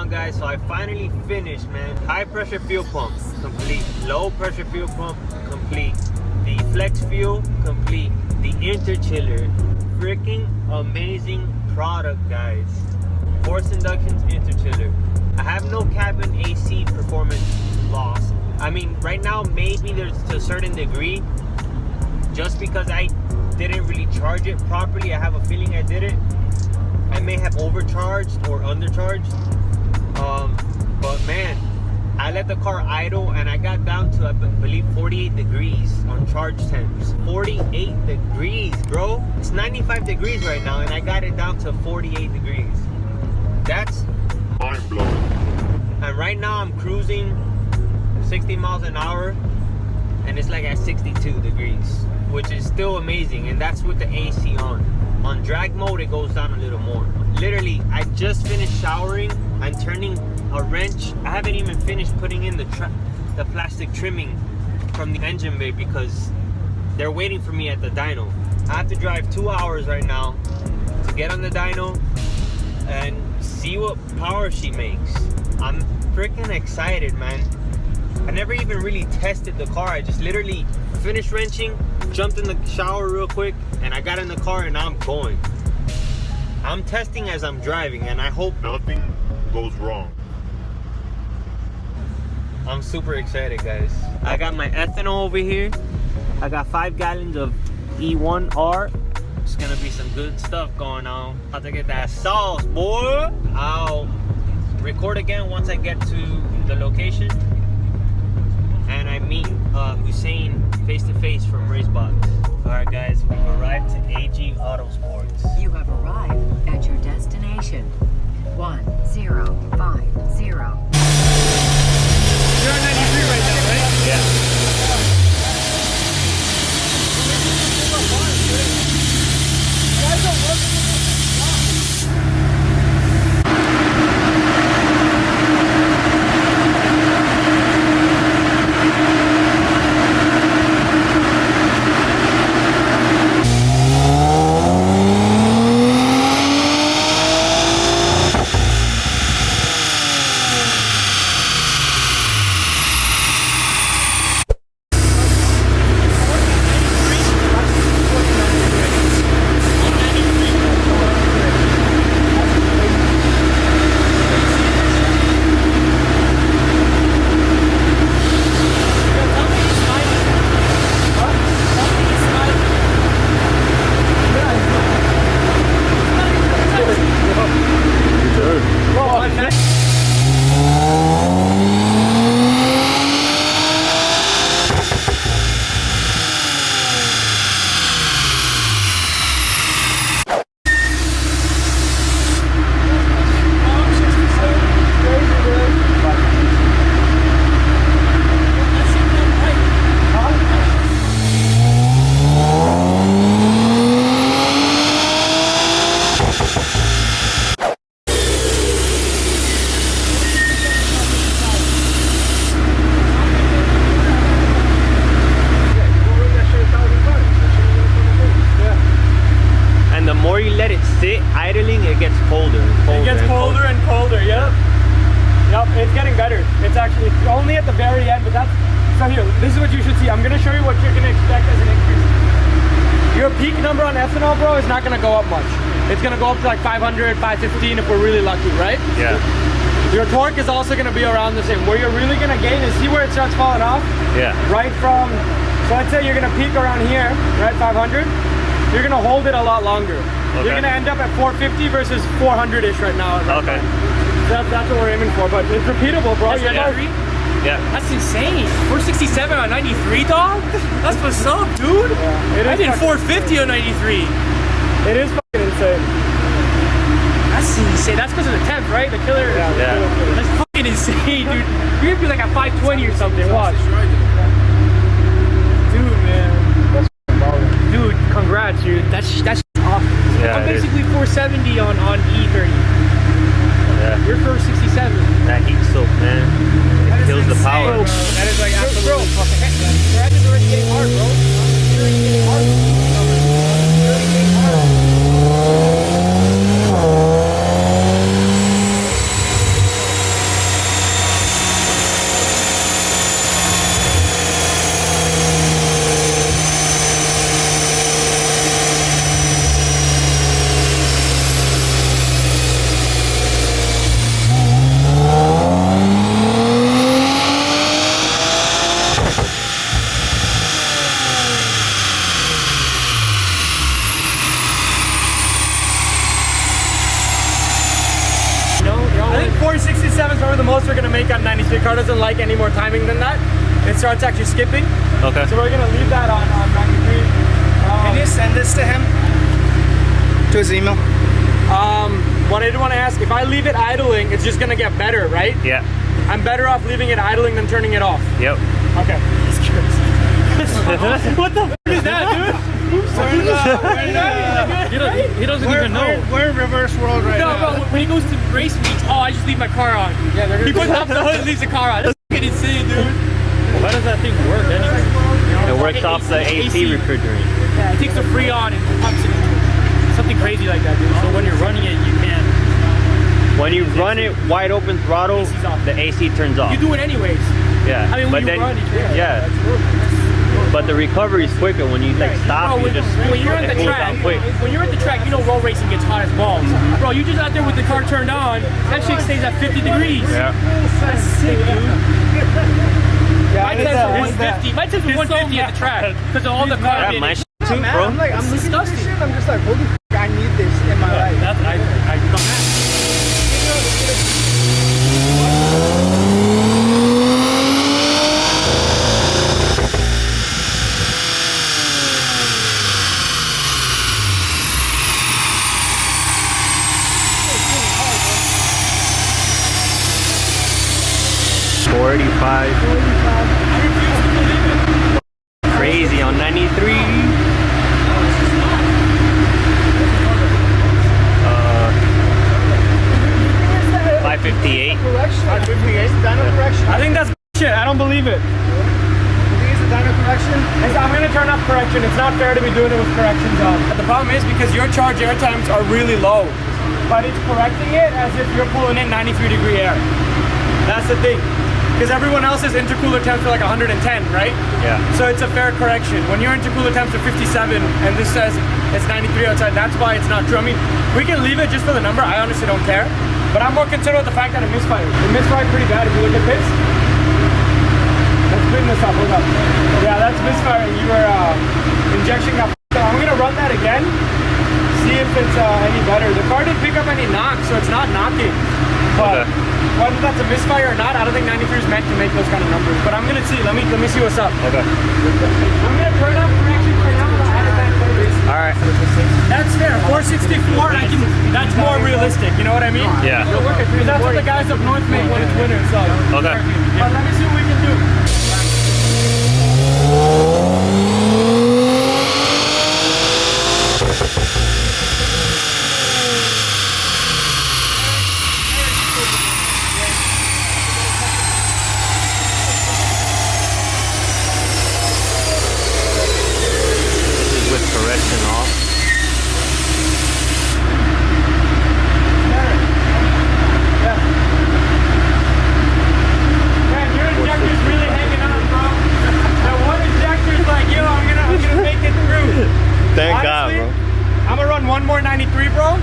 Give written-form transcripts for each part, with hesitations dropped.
on, guys. So I finally finished, man. High pressure fuel pump complete, low pressure fuel pump complete, the flex fuel complete, the interchiller, freaking amazing product, guys. Force inductions interchiller. I have no cabin AC performance loss. I mean, right now maybe there's to a certain degree, just because I didn't really charge it properly. I have a feeling I did it. I may have overcharged or undercharged, but man, I let the car idle and I got down to, I believe, 48 degrees on charge temps. 48 degrees, bro. It's 95 degrees right now and I got it down to 48 degrees. That's mind-blowing. And right now I'm cruising 60 miles an hour and it's like at 62 degrees, which is still amazing, and that's with the AC on. On drag mode, it goes down a little more. Literally, I just finished showering. I'm turning a wrench. I haven't even finished putting in the plastic trimming from the engine bay because they're waiting for me at the dyno. I have to drive 2 hours right now to get on the dyno and see what power she makes. I'm freaking excited, man. I never even really tested the car. I just literally finished wrenching, jumped in the shower real quick, and I got in the car and now I'm going. I'm testing as I'm driving and I hope nothing goes wrong. I'm super excited, guys. I got my ethanol over here. I got 5 gallons of E1R. It's gonna be some good stuff going on. About to get that sauce, boy. I'll record again once I get to the location and I meet Hussein face to face from Racebox. Alright, guys, we've arrived to AG Autosports. You have arrived at your destination. 1050. You're on 93 right now, right? Yeah. Idling, it gets colder and colder. It gets colder and colder, yep. Yep, it's getting better. It's actually only at the very end, but that's... So here, this is what you should see. I'm going to show you what you're going to expect as an increase. Your peak number on ethanol, bro, is not going to go up much. It's going to go up to like 500, 515 if we're really lucky, right? Yeah. Your torque is also going to be around the same. Where you're really going to gain is, see where it starts falling off? Yeah. Right from... So let's say you're going to peak around here, right, 500. You're going to hold it a lot longer. Okay. You're going to end up at 450 versus 400-ish right now. Okay. That's what we're aiming for, but it's repeatable, bro. That's 93? Yeah. That's insane. 467 on 93, dog? That's what's up, dude. Yeah, I did 450 on 93. It is fucking insane. That's insane. That's because of the temp, right? The killer. Yeah. That's fucking insane, dude. You're gonna be like at 520 or something. Watch. Dude, man. Dude, congrats, dude. That's awesome. Yeah, I'm basically 470 on E30. Yeah. You're 467. That heat soak, man. It kills the power. Bro. That is like absolutely fucking heck, man. Your head is already getting hard, bro. It's already getting hard. It's already getting hard. 470 car doesn't like any more timing than that. It starts actually skipping. Okay. So we're gonna leave that on 93. Can you send this to him? To his email? What I did want to ask, if I leave it idling, it's just gonna get better, right? Yeah. I'm better off leaving it idling than turning it off. Yep. Okay. What the f is that, dude? He doesn't even know. We're in reverse world right No, now. bro, when he goes to race meets, oh, I just leave my car on. Yeah, they're He gonna puts up the hood and leaves the car on. That's fucking insane, dude. How does that thing work anyway? It works off the AC refrigerant. Yeah, it takes the Freon and pumps it in. Something crazy like that, dude. So when you're running it, you can't. When you run it wide open throttle, AC's off. the AC turns off. You do it anyways. Yeah. I mean, when but you then, run, you can. yeah. But the recovery is quicker when you like stop. Bro, You just when you're at it the cools track, down quick. when you're at the track, you know road racing gets hot as balls. Bro, you just out there with the car turned on, that shit stays at 50 degrees. Yeah. That's sick, dude. Yeah, My test was 150. My test was 150 at the track because of all the Yeah, carbon. my shit too, Man, bro. I'm like, I'm It's looking at this disgusting. shit, I'm just like, holy f***, I need this in my life. That's I don't. 485. Crazy on 93. 558. Correction. 558 dyno correction. I think that's shit. I don't believe it. You think it's a dyno correction? I'm gonna turn off correction. It's not fair to be doing it with corrections on. But the problem is because your charge air times are really low, but it's correcting it as if you're pulling in 93-degree air. That's the thing. Because everyone else's intercooler temps are like 110, right? Yeah. So it's a fair correction. When your intercooler temps are 57 and this says it's 93 outside, that's why it's not true. I mean, we can leave it just for the number. I honestly don't care. But I'm more concerned with the fact that it misfired. It misfired pretty bad if you look at this. Let's clean this up, hold up. Yeah, that's misfiring. You were injection got f***ed up. I'm gonna run that again. See if it's any better. The car didn't pick up any knocks, so it's not knocking. But whether that's a misfire or not, I don't think 93 is meant to make those kind of numbers. But I'm gonna see. Let me see what's up. Okay. I'm gonna turn up correction for now. And I'll add it back later. All right. That's fair. 464. That's more realistic. You know what I mean? Yeah. Because that's what the guys up north make when it's winter. So. Okay. But let me see what we can do. With correction off. Man, your injector's really hanging on, bro. That one injector's like, yo, I'm gonna make it through. Thank Honestly, God, bro. I'm gonna run one more 93, bro.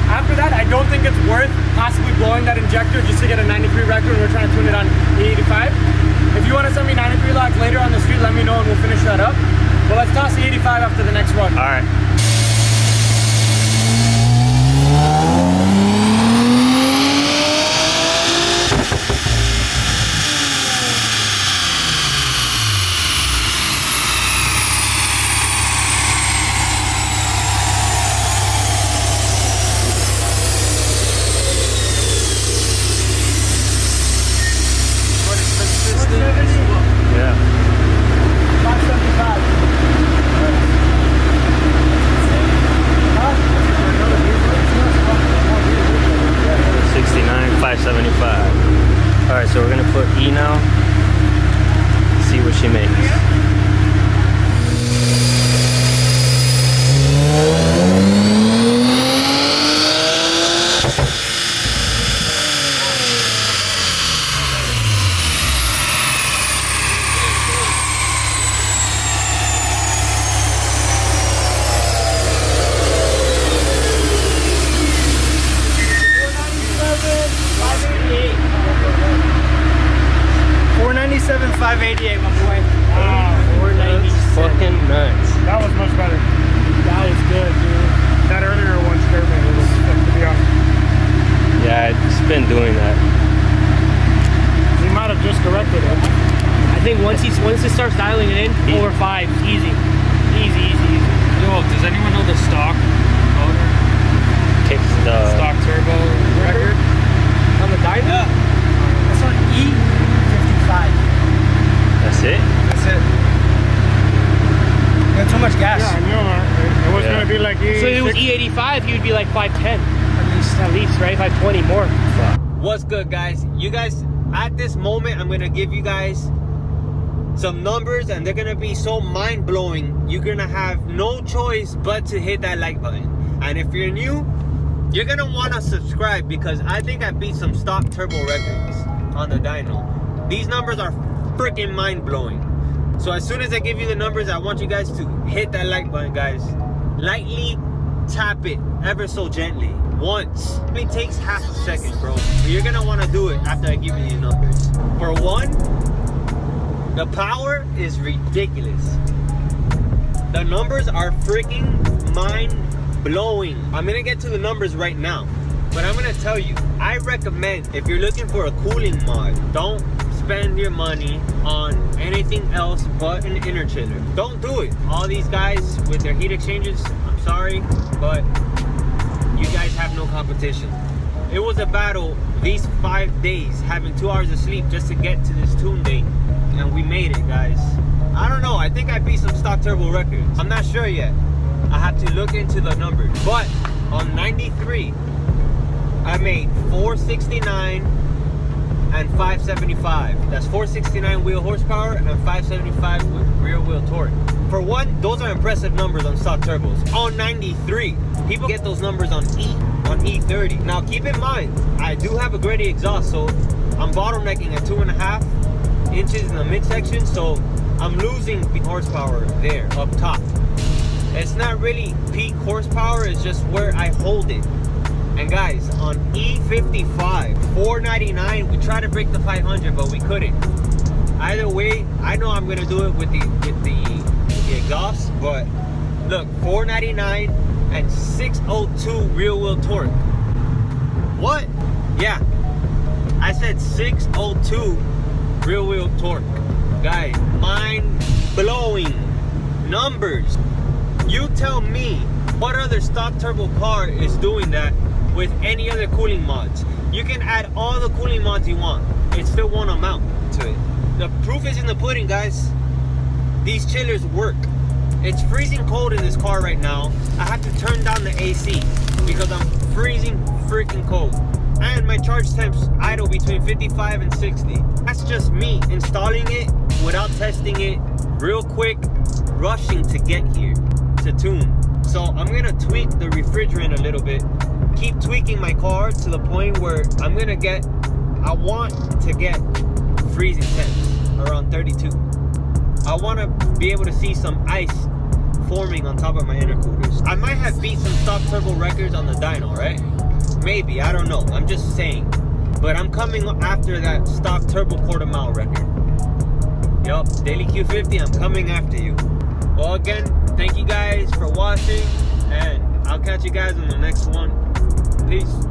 After that, I don't think it's worth possibly blowing that injector just to get a 93 record when we're trying to tune it on E85. If you want to send me 93 logs later on the street, let me know and we'll finish that up. But let's toss the 85 after the next run. All right. Yeah. 575. Huh? 69, 575. All right, so we're gonna put E now. See what she makes. $497,588, my boy. Fucking nuts. That was much better. That was good, dude. That earlier one scared me a little, to be honest. Yeah, it's been doing that. The amount of have just corrected it. I think once it starts dialing it in, 4 or 5 is easy. Easy. Yo, does anyone know the stock motor? Kicks the Stock turbo record? On the dyno? That's on E55. That's it. That's it. You got too much gas. Yeah, I know. It was Yeah. gonna be like So if it was E85, you'd be like 510. At least. At least, right? 520 more. What's good, guys? You guys, at this moment, I'm gonna give you guys some numbers, and they're gonna be so mind-blowing. You're gonna have no choice but to hit that like button. And if you're new, you're gonna wanna subscribe, because I think I beat some stock turbo records on the dyno. These numbers are freaking mind-blowing. So as soon as I give you the numbers, I want you guys to hit that like button, guys. Lightly tap it ever so gently. Once. It takes half a second, bro. But you're gonna wanna do it after I give you these numbers. For one, the power is ridiculous. The numbers are freaking mind-blowing. I'm gonna get to the numbers right now, but I'm gonna tell you, I recommend, if you're looking for a cooling mod, don't spend your money on anything else but an inner chiller. Don't do it. All these guys with their heat exchangers, I'm sorry, but you guys have no competition. It was a battle these 5 days, having 2 hours of sleep just to get to this tune date, and we made it, guys. I don't know, I think I beat some stock turbo records. I'm not sure yet. I have to look into the numbers. But on 93, I made 469 and 575. That's 469 wheel horsepower and 575 rear wheel torque. For one, those are impressive numbers on stock turbos. On 93, people get those numbers on E30. Now keep in mind, I do have a Greddy exhaust, so I'm bottlenecking at 2.5 inches in the midsection, so I'm losing horsepower there up top. It's not really peak horsepower, it's just where I hold it. And guys, on E55, 499, we tried to break the 500, but we couldn't. Either way, I know I'm gonna do it with the exhaust, but look, 499 and 602 rear wheel torque. What? Yeah, I said 602 rear wheel torque. Guys, mind-blowing numbers. You tell me what other stock turbo car is doing that with any other cooling mods. You can add all the cooling mods you want, it still won't amount to it. The proof is in the pudding, guys. These chillers work. It's freezing cold in this car right now. I have to turn down the AC because I'm freezing freaking cold. And my charge temps idle between 55 and 60. That's just me installing it without testing it, real quick, rushing to get here to tune. So I'm gonna tweak the refrigerant a little bit, keep tweaking my car to the point where I want to get freezing temps around 32. I want to be able to see some ice forming on top of my intercoolers. I might have beat some stock turbo records on the dyno, right? Maybe, I don't know, I'm just saying. But I'm coming after that stock turbo quarter mile record. Yup, Daily Q50, I'm coming after you. Well, again, thank you guys for watching, and I'll catch you guys on the next one. Peace.